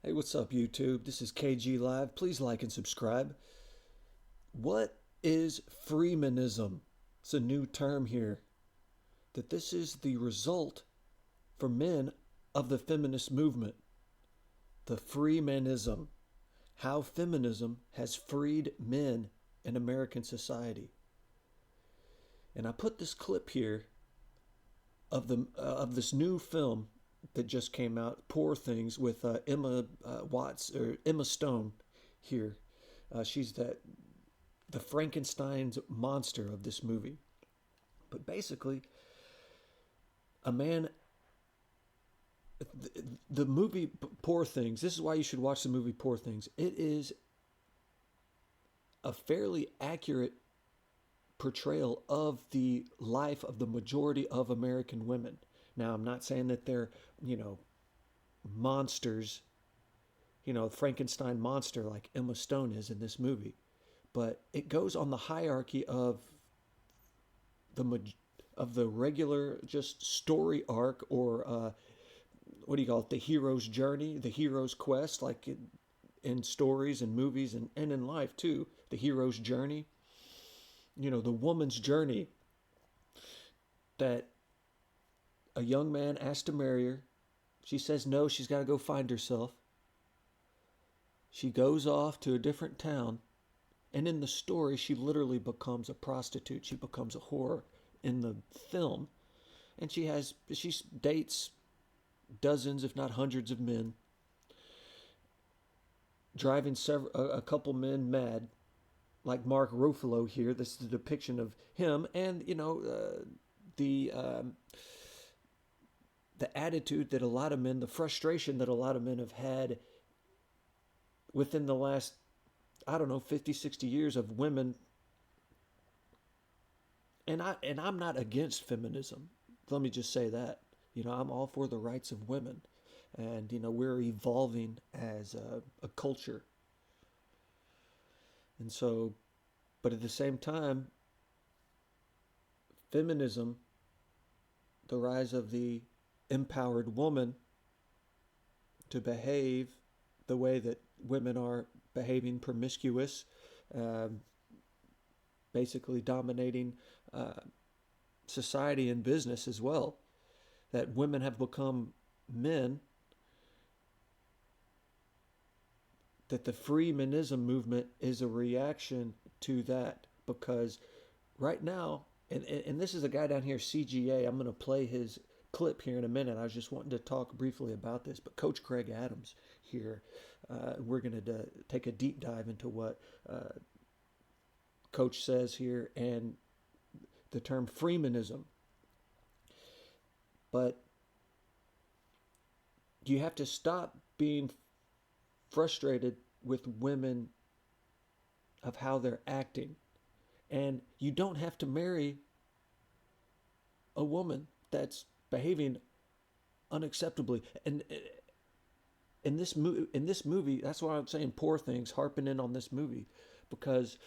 Hey, what's up, YouTube? This is KG Live. Please like and subscribe. What is Freemanism? It's a new term here. That this is the result for men of the feminist movement, the Freemanism. How feminism has freed men in American society. And I put this clip here of this new film that just came out, Poor Things, with Emma Stone here. She's the Frankenstein's monster of this movie. But basically, a man. The movie Poor Things. This is why you should watch the movie Poor Things. It is a fairly accurate portrayal of the life of the majority of American women. Now, I'm not saying that they're, monsters, Frankenstein monster like Emma Stone is in this movie, but it goes on the hierarchy of the regular just story arc, or what do you call it? The hero's journey, the hero's quest, like in stories and movies and in life too. The hero's journey, the woman's journey, that a young man asks to marry her. She says no, she's got to go find herself. She goes off to a different town, and in the story, she literally becomes a prostitute. She becomes a whore in the film, and she dates dozens, if not hundreds, of men, driving a couple men mad, like Mark Ruffalo here. This is a depiction of him, and the the attitude that a lot of men, the frustration that a lot of men have had within the last, I don't know, 50, 60 years of women. And I'm not against feminism. Let me just say that. I'm all for the rights of women. And, we're evolving as a culture. And so, but at the same time, feminism, the rise of the empowered woman to behave the way that women are behaving, promiscuous, basically dominating society and business as well, that women have become men, that the Freemanism movement is a reaction to that. Because right now, and this is a guy down here, CGA, I'm going to play his clip here in a minute. I was just wanting to talk briefly about this, but Coach Craig Adams here, we're going to take a deep dive into what Coach says here and the term Freemanism. But you have to stop being frustrated with women of how they're acting. And you don't have to marry a woman that's behaving unacceptably. And in this movie, that's why I'm saying Poor Things, harping in on this movie, because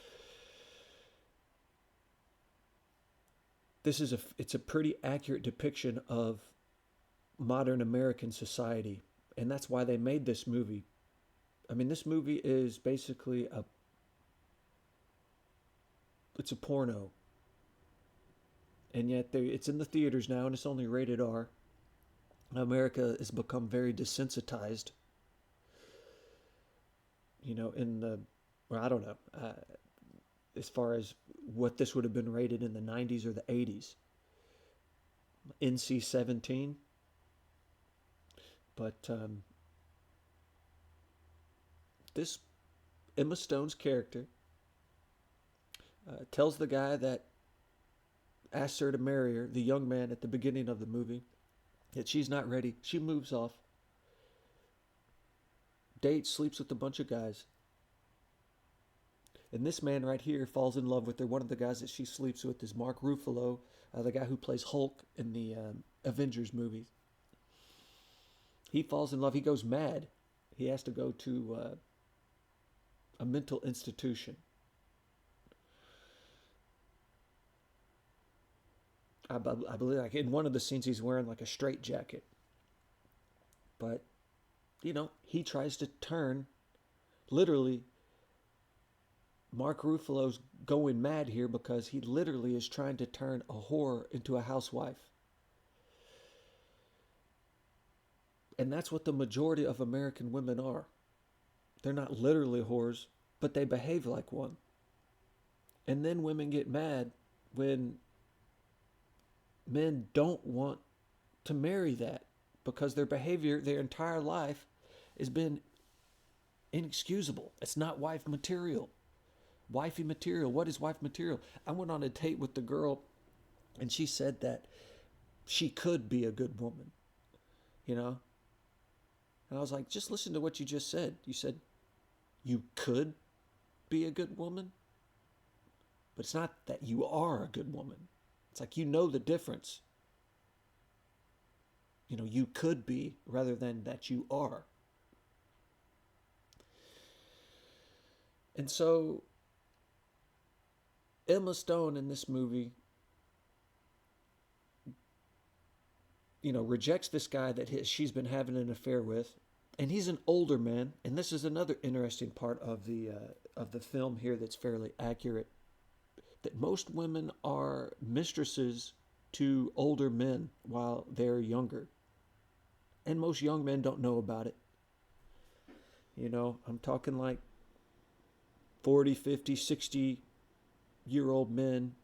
it's a pretty accurate depiction of modern American society, and that's why they made this movie. I mean, this movie is basically it's a porno, and yet it's in the theaters now, and it's only rated R. America has become very desensitized. I don't know, as far as what this would have been rated in the 90s or the 80s. NC-17. But this Emma Stone's character tells the guy that asks her to marry her, the young man at the beginning of the movie, that she's not ready. She moves off, dates, sleeps with a bunch of guys. And this man right here falls in love with her. One of the guys that she sleeps with is Mark Ruffalo, the guy who plays Hulk in the Avengers movies. He falls in love. He goes mad. He has to go to a mental institution. I believe, like in one of the scenes, he's wearing like a straitjacket. But he tries to turn, literally, Mark Ruffalo's going mad here because he literally is trying to turn a whore into a housewife. And that's what the majority of American women are. They're not literally whores, but they behave like one. And then women get mad when men don't want to marry that because their behavior their entire life has been inexcusable. It's not wife material. Wifey material. What is wife material? I went on a date with the girl and she said that she could be a good woman, you know? And I was like, just listen to what you just said. You said you could be a good woman, but it's not that you are a good woman. It's like, the difference. You could be rather than that you are. And so Emma Stone in this movie, rejects this guy that she's been having an affair with, and he's an older man. And this is another interesting part of the film here that's fairly accurate. That most women are mistresses to older men while they're younger, and most young men don't know about it. I'm talking like 40, 50, 60-year-old men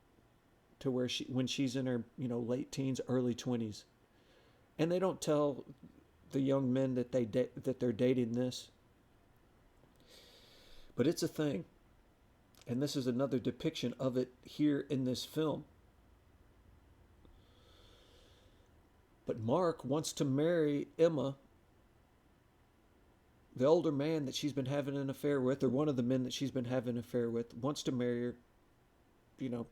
to where when she's in her late teens, early 20s. And they don't tell the young men that they're dating this. But it's a thing. And this is another depiction of it here in this film. But Mark wants to marry Emma, the older man that she's been having an affair with, or one of the men that she's been having an affair with, wants to marry her.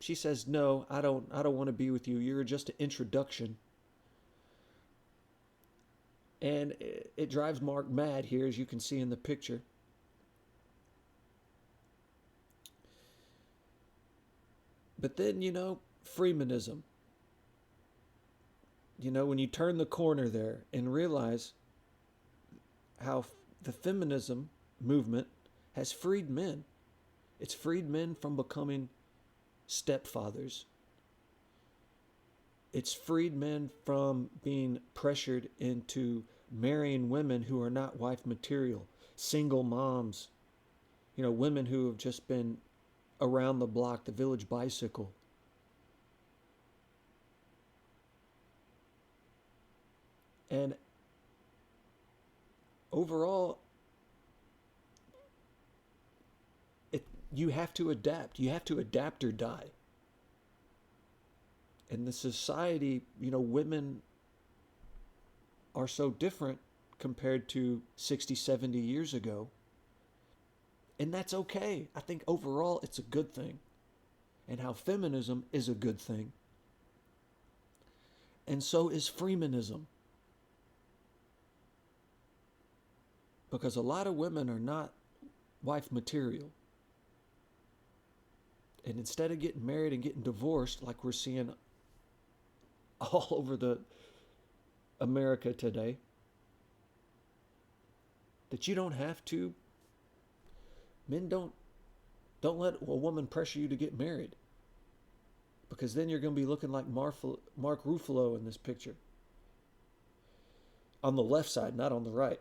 She says, no, I don't want to be with you. You're just an introduction. And it drives Mark mad here, as you can see in the picture. But then, Freemanism. When you turn the corner there and realize how the feminism movement has freed men. It's freed men from becoming stepfathers. It's freed men from being pressured into marrying women who are not wife material, single moms, women who have just been around the block, the village bicycle. And overall, you have to adapt. You have to adapt or die. In the society, women are so different compared to 60, 70 years ago. And that's okay. I think overall it's a good thing. And how feminism is a good thing. And so is Freemanism. Because a lot of women are not wife material. And instead of getting married and getting divorced like we're seeing all over the America today, that you don't have to, men don't let a woman pressure you to get married, because then you're going to be looking like Mark Ruffalo in this picture, on the left side, not on the right.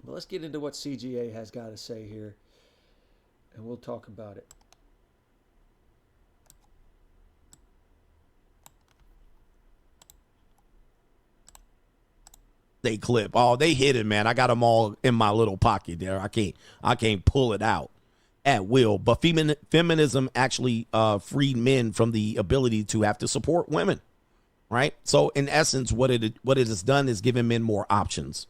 But let's get into what CGA has got to say here, and we'll talk about it. They clip. Oh, they hit it, man. I got them all in my little pocket there. I can't pull it out at will. But feminism actually freed men from the ability to have to support women, right? So in essence, what it has done is given men more options.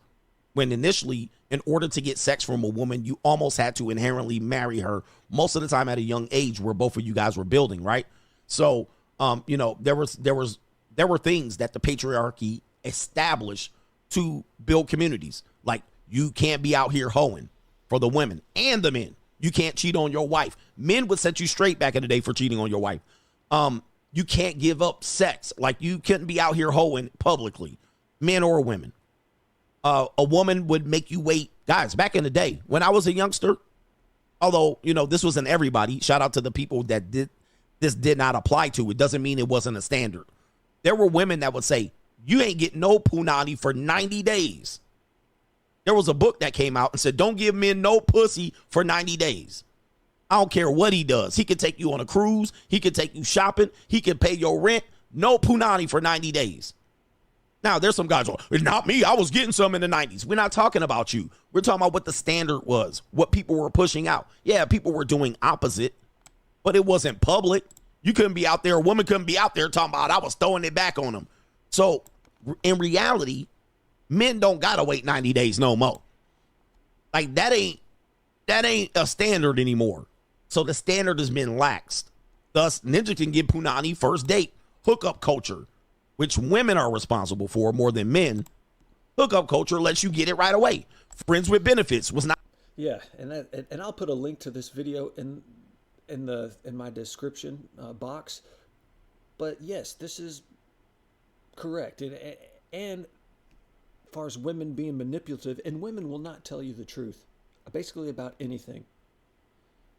When initially, in order to get sex from a woman, you almost had to inherently marry her, most of the time at a young age where both of you guys were building, right? So, there were things that the patriarchy established to build communities. Like, you can't be out here hoeing for the women and the men. You can't cheat on your wife. Men would set you straight back in the day for cheating on your wife. You can't give up sex. Like, you couldn't be out here hoeing publicly. men or women. A woman would make you wait. Guys, back in the day, when I was a youngster, although, this wasn't everybody, shout out to the people that did not apply to. It doesn't mean it wasn't a standard. There were women that would say, you ain't getting no punani for 90 days. There was a book that came out and said, don't give men no pussy for 90 days. I don't care what he does. He could take you on a cruise. He could take you shopping. He could pay your rent. No punani for 90 days. Now, there's some guys, it's not me. I was getting some in the 90s. We're not talking about you. We're talking about what the standard was, what people were pushing out. Yeah, people were doing opposite, but it wasn't public. You couldn't be out there. A woman couldn't be out there talking about I was throwing it back on them. So in reality, men don't got to wait 90 days no more. Like that ain't a standard anymore. So the standard has been laxed. Thus, ninja can get punani first date, hookup culture, which women are responsible for more than men. Hookup culture lets you get it right away. Friends with benefits was not. Yeah, and I'll put a link to this video in my description box. But yes, this is correct. And as far as women being manipulative, and women will not tell you the truth, basically about anything.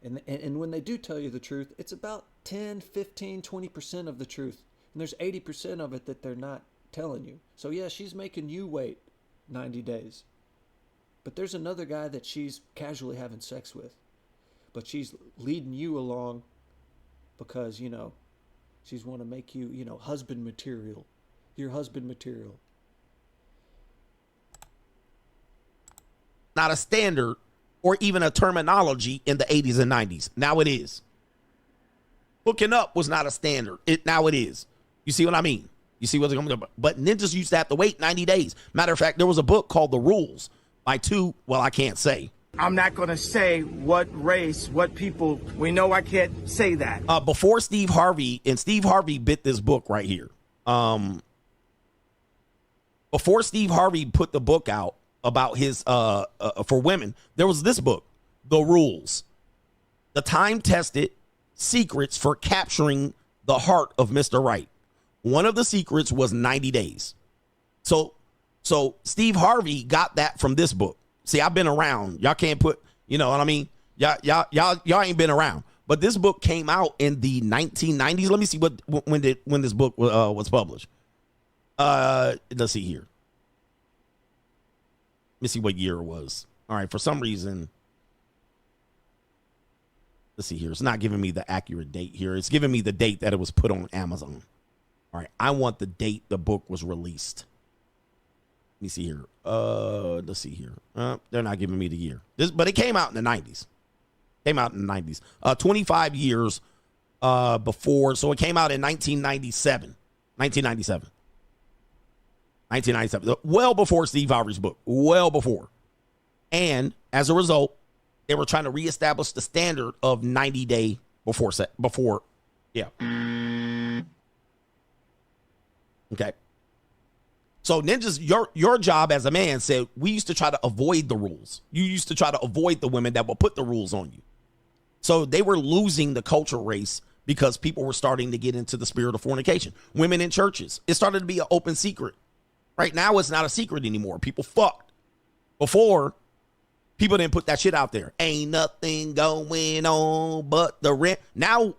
And when they do tell you the truth, it's about 10, 15, 20% of the truth. And there's 80% of it that they're not telling you. So yeah, she's making you wait 90 days. But there's another guy that she's casually having sex with. But she's leading you along because, she's want to make you, husband material. Your husband material. Not a standard or even a terminology in the 80s and 90s. Now it is. Hooking up was not a standard. Now it is. You see what I mean? You see what's coming up? But ninjas used to have to wait 90 days. Matter of fact, there was a book called The Rules by I can't say. I'm not going to say what race, what people. We know I can't say that. Before Steve Harvey bit this book right here. Before Steve Harvey put the book out about his for women, there was this book, The Rules, the time-tested secrets for capturing the heart of Mr. Right. One of the secrets was 90 days. So Steve Harvey got that from this book. See, I've been around. Y'all can't put, you know what I mean? Y'all ain't been around. But this book came out in the 1990s. Let me see when this book was published. Let's see here. Let me see what year it was. All right, for some reason, let's see here. It's not giving me the accurate date here. It's giving me the date that it was put on Amazon. All right, I want the date the book was released. Let me see here. Let's see here. They're not giving me the year. But it came out in the 90s. 25 years before. So it came out in 1997. 1997. Well before Steve Harvey's book. Well before. And as a result, they were trying to reestablish the standard of 90 day before. Yeah. Okay. So ninjas, your job as a man said, we used to try to avoid the rules. You used to try to avoid the women that will put the rules on you. So they were losing the culture race because people were starting to get into the spirit of fornication. Women in churches. It started to be an open secret. Right now, it's not a secret anymore. People fucked. Before, people didn't put that shit out there. Ain't nothing going on but the rent. Now,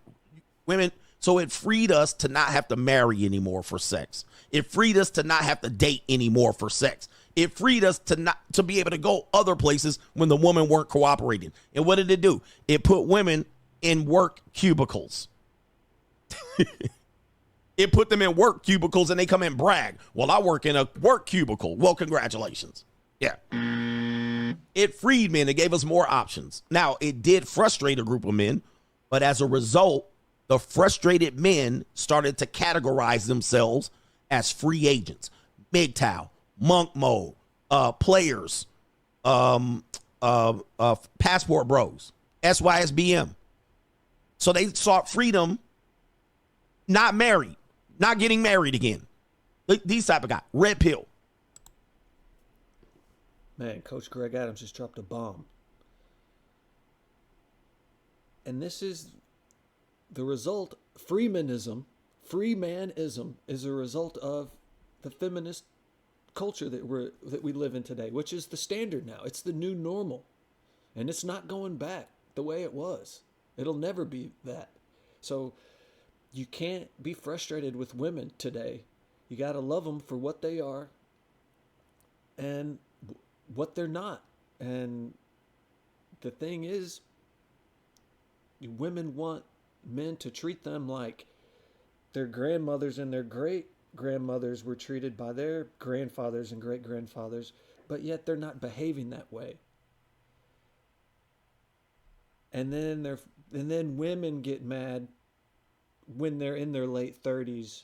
women, so it freed us to not have to marry anymore for sex. It freed us to not have to date anymore for sex. It freed us to be able to go other places when the women weren't cooperating. And what did it do? It put women in work cubicles. It put them in work cubicles and they come and brag. Well, I work in a work cubicle. Well, congratulations. Yeah. It freed men. It gave us more options. Now, it did frustrate a group of men, but as a result, the frustrated men started to categorize themselves as free agents, MGTOW, monk mode, players, passport bros, SYSBM. So they sought freedom, not married, not getting married again. These type of guys, red pill. Man, Coach Greg Adams just dropped a bomb. And this is the result. Freemanism is a result of the feminist culture that we live in today, which is the standard now. It's the new normal, and it's not going back the way it was. It'll never be that. So you can't be frustrated with women today. You got to love them for what they are and what they're not. And the thing is, women want men to treat them like their grandmothers and their great grandmothers were treated by their grandfathers and great grandfathers, but yet they're not behaving that way. And then women get mad when they're in their late 30s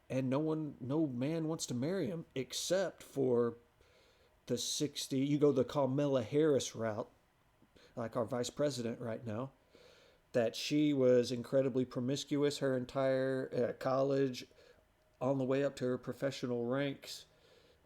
and no man wants to marry them except for the 60. You go the Kamala Harris route, like our vice president right now, that she was incredibly promiscuous her entire college on the way up to her professional ranks,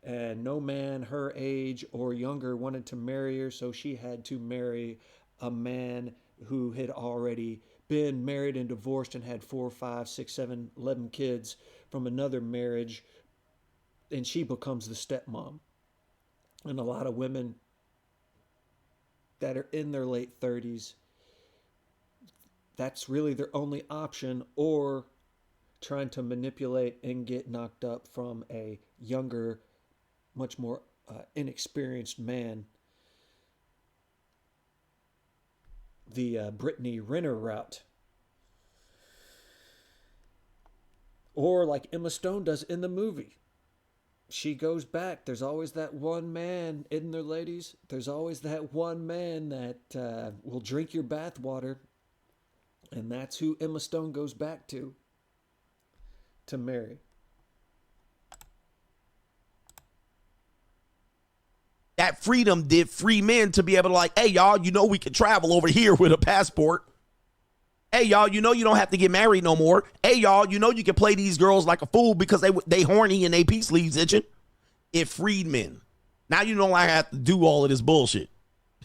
and no man her age or younger wanted to marry her, so she had to marry a man who had already been married and divorced and had 4, 5, 6, 7, 11 kids from another marriage, and she becomes the stepmom. And a lot of women that are in their late 30s, that's really their only option, or trying to manipulate and get knocked up from a younger, much more inexperienced man. The Brittany Renner route. Or like Emma Stone does in the movie. She goes back. There's always that one man, isn't there, ladies? There's always that one man that will drink your bathwater. And that's who Emma Stone goes back to marry. That freedom did free men to be able to like, hey, y'all, we can travel over here with a passport. Hey, y'all, you don't have to get married no more. Hey, y'all, you can play these girls like a fool because they horny and they peace sleeves itching. It freed men. Now you don't have to do all of this bullshit.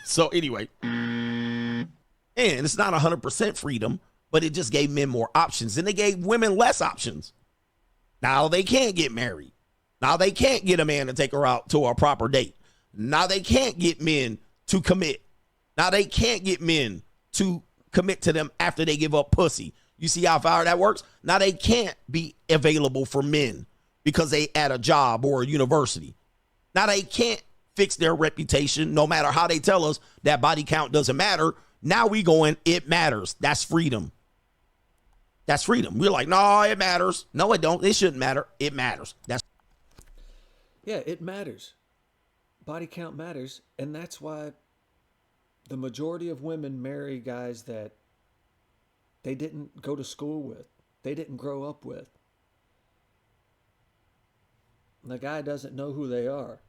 So anyway, and it's not 100% freedom, but it just gave men more options, and they gave women less options. Now they can't get married. Now they can't get a man to take her out to a proper date. Now they can't get men to commit. Now they can't get men to commit to them after they give up pussy. You see how far that works? Now they can't be available for men because they at a job or a university. Now they can't fix their reputation no matter how they tell us that body count doesn't matter. Now we going, it matters. That's freedom. That's freedom. We're like, no, it matters. No, it don't. It shouldn't matter. It matters. Yeah, it matters. Body count matters, and that's why the majority of women marry guys that they didn't go to school with, they didn't grow up with. And the guy doesn't know who they are.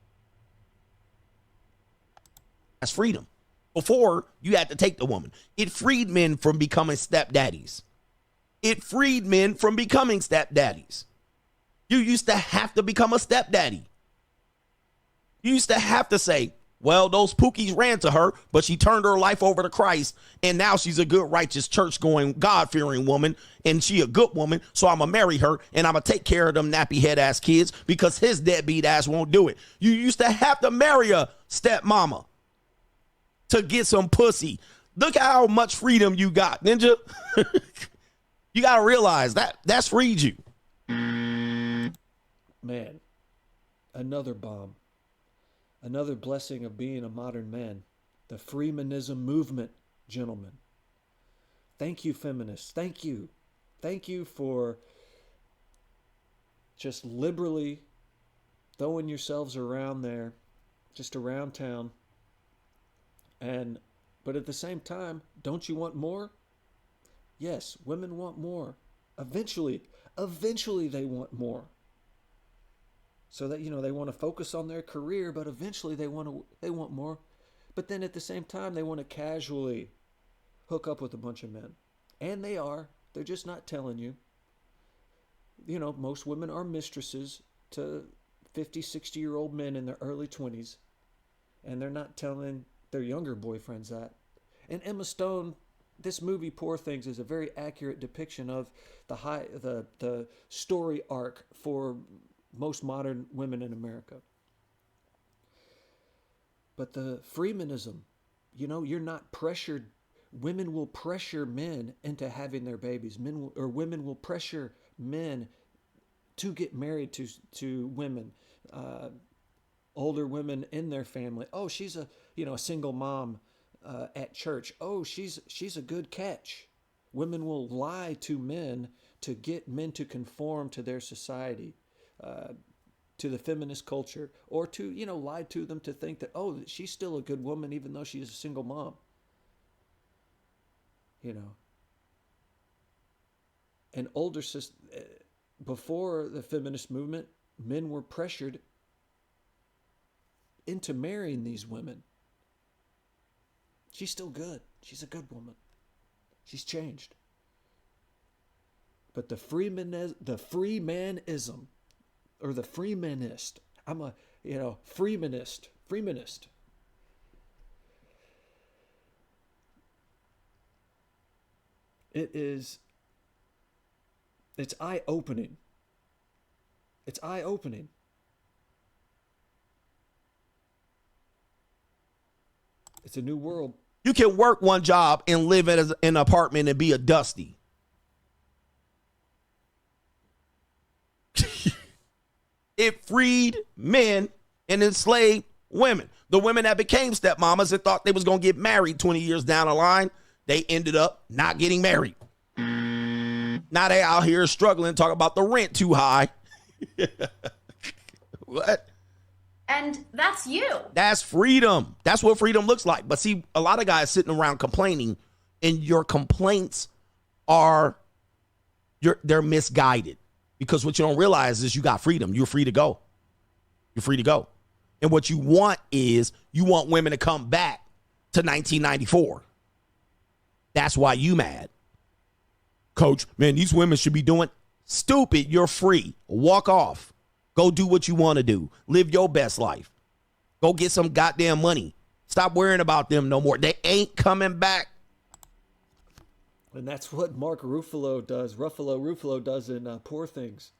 That's freedom. Before, you had to take the woman. It freed men from becoming stepdaddies. It freed men from becoming stepdaddies. You used to have to become a stepdaddy. You used to have to say, well, those pookies ran to her, but she turned her life over to Christ, and now she's a good, righteous, church-going, God-fearing woman, and she a good woman, so I'm going to marry her, and I'm going to take care of them nappy head-ass kids because his deadbeat ass won't do it. You used to have to marry a stepmama to get some pussy. Look how much freedom you got, Ninja. You got to realize that's freed you. Man, another bomb. Another blessing of being a modern man. The Freemanism movement, gentlemen. Thank you, feminists. Thank you. Thank you for just liberally throwing yourselves around there, just around town. But at the same time, don't you want more? Yes, women want more. Eventually they want more. So that, they want to focus on their career, but eventually they want more. But then at the same time, they want to casually hook up with a bunch of men. And they are. They're just not telling you. Most women are mistresses to 50, 60-year-old men in their early 20s. And they're not telling their younger boyfriends that. And Emma Stone, this movie, Poor Things, is a very accurate depiction of the story arc for most modern women in America. But the Freemanism, you're not pressured. Women will pressure men into having their babies. Women will pressure men to get married to women, older women in their family. Oh, she's a single mom at church. Oh, she's a good catch. Women will lie to men to get men to conform to their society, to the feminist culture, or to lie to them to think that, oh, she's still a good woman even though she's a single mom. And before the feminist movement, men were pressured into marrying these women. She's still good. She's a good woman. She's changed. But the Freemanism, or the Freemanist. I'm a Freemanist. It's eye-opening. It's eye-opening. It's a new world. You can work one job and live in an apartment and be a dusty. It freed men and enslaved women. The women that became stepmamas and thought they was going to get married 20 years down the line, they ended up not getting married. Now they out here struggling, talking about the rent too high. What? And that's you. That's freedom. That's what freedom looks like. But see, a lot of guys sitting around complaining, and your complaints they're misguided. Because what you don't realize is you got freedom. You're free to go. You're free to go. And what you want is you want women to come back to 1994. That's why you mad. Coach, man, these women should be doing stupid. You're free. Walk off. Go do what you want to do. Live your best life. Go get some goddamn money. Stop worrying about them no more. They ain't coming back. And that's what Mark Ruffalo does in Poor Things.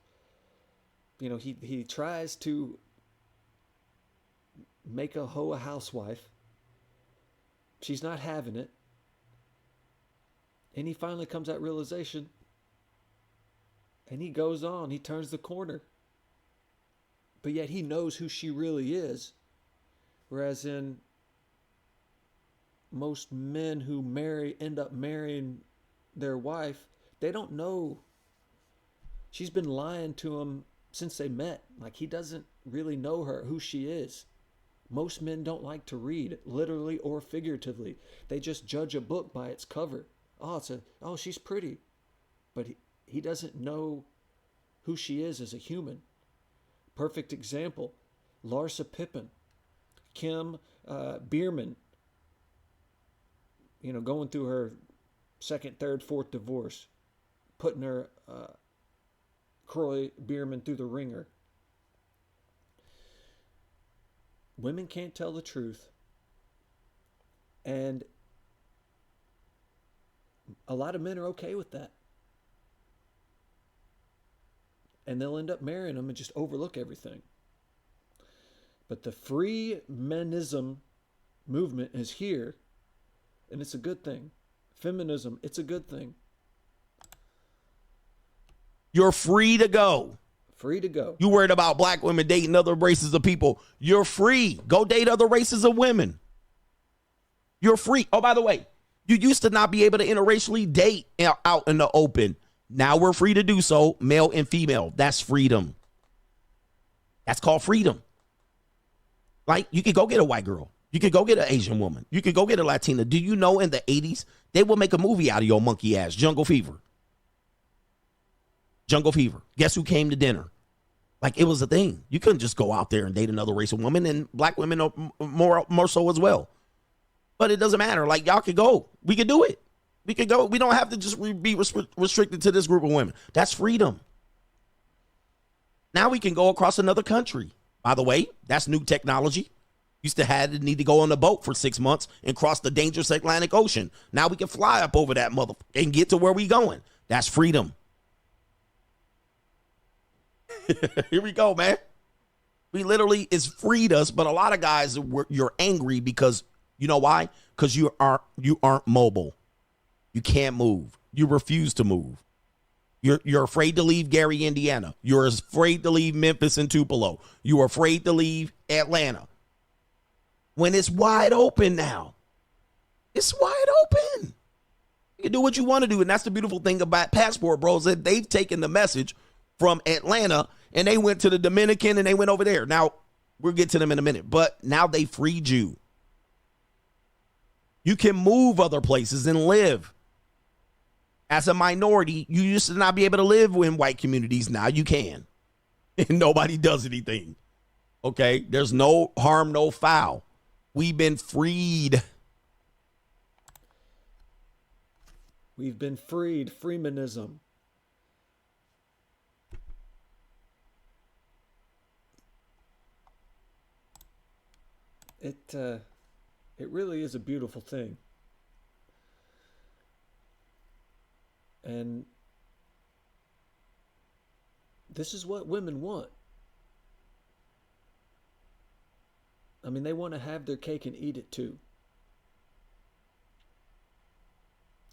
He tries to make a hoe a housewife. She's not having it. And he finally comes to that realization. And he goes on. He turns the corner. But yet he knows who she really is. Whereas in most men who end up marrying their wife, they don't know. She's been lying to him since they met. Like, he doesn't really know who she is. Most men don't like to read, literally or figuratively. They just judge a book by its cover. Oh, she's pretty. But he doesn't know who she is as a human. Perfect example, Larsa Pippen, Kim Bierman, going through her second, third, fourth divorce, putting her Croy Bierman through the ringer. Women can't tell the truth. And a lot of men are okay with that. And they'll end up marrying them and just overlook everything. But the Freemanism movement is here, and it's a good thing. Feminism, it's a good thing. You're free to go. Free to go. You worried about black women dating other races of people. You're free. Go date other races of women. You're free. Oh, by the way, you used to not be able to interracially date out in the open. Now we're free to do so, male and female. That's freedom. That's called freedom. Like, you could go get a white girl. You could go get an Asian woman. You could go get a Latina. Do you know in the 80s, they will make a movie out of your monkey ass, Jungle Fever. Jungle Fever. Guess who came to dinner? Like, it was a thing. You couldn't just go out there and date another race of woman, and black women are more so as well. But it doesn't matter. Like, y'all could go. We could do it. We could go. We don't have to just be restricted to this group of women. That's freedom. Now we can go across another country. By the way, that's new technology. Used to need to go on a boat for 6 months and cross the dangerous Atlantic Ocean. Now we can fly up over that and get to where we going. That's freedom. Here we go, man. We literally, it's freed us, but a lot of guys, you're angry because, you know why? Because you aren't mobile. You can't move. You refuse to move. You're afraid to leave Gary, Indiana. You're afraid to leave Memphis and Tupelo. You're afraid to leave Atlanta. When it's wide open now. It's wide open. You can do what you want to do. And that's the beautiful thing about Passport Bros, that they've taken the message from Atlanta and they went to the Dominican and they went over there. Now, we'll get to them in a minute. But now they freed you. You can move other places and live. As a minority, you used to not be able to live in white communities. Now you can. And nobody does anything. Okay? There's no harm, no foul. We've been freed. We've been freed. Freemanism. It really is a beautiful thing. And this is what women want. I mean, they want to have their cake and eat it too.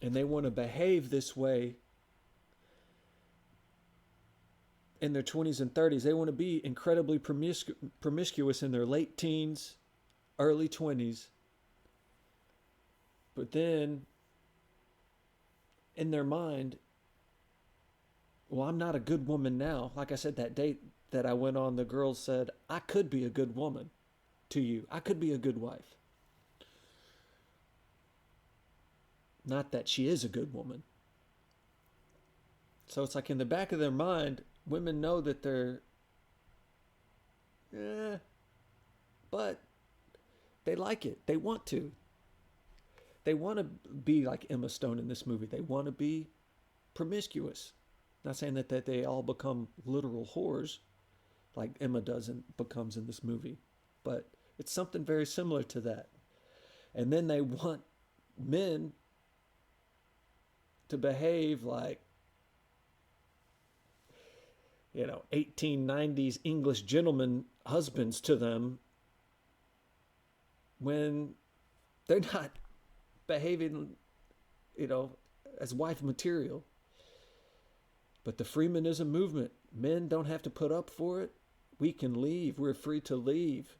And they want to behave this way in their 20s and 30s. They want to be incredibly promiscuous in their late teens, early 20s. But then, in their mind, well, I'm not a good woman now. Like I said, that date that I went on, the girl said, I could be a good woman to you. I could be a good wife. Not that she is a good woman. So it's like in the back of their mind, women know that they're, but they like it. They want to. They want to be like Emma Stone in this movie. They want to be promiscuous. Not saying that they all become literal whores like Emma does and becomes in this movie. But it's something very similar to that. And then they want men to behave like, 1890s English gentleman husbands to them when they're not behaving, as wife material. But the Freemanism movement, men don't have to put up for it. We can leave. We're free to leave.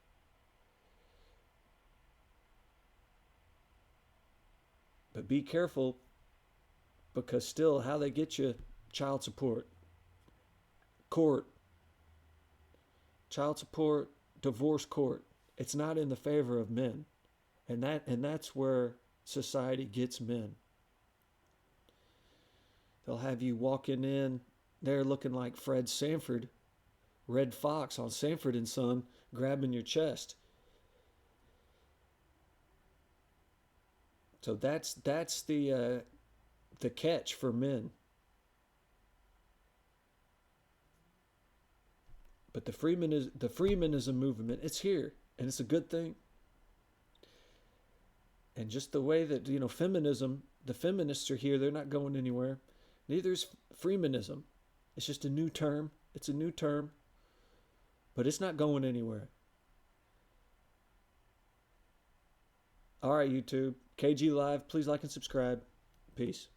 But be careful, because still how they get you, child support, court, child support, divorce court. It's not in the favor of men. And that's where society gets men. They'll have you walking in there looking like Fred Sanford, Red Fox on Sanford and Son, grabbing your chest. So that's the catch for men. But the Freemanism movement, it's here, and it's a good thing. And just the way that, feminism, the feminists are here, they're not going anywhere. Neither is Freemanism. It's just a new term. It's a new term. But it's not going anywhere. All right, YouTube. KG Live, please like and subscribe. Peace.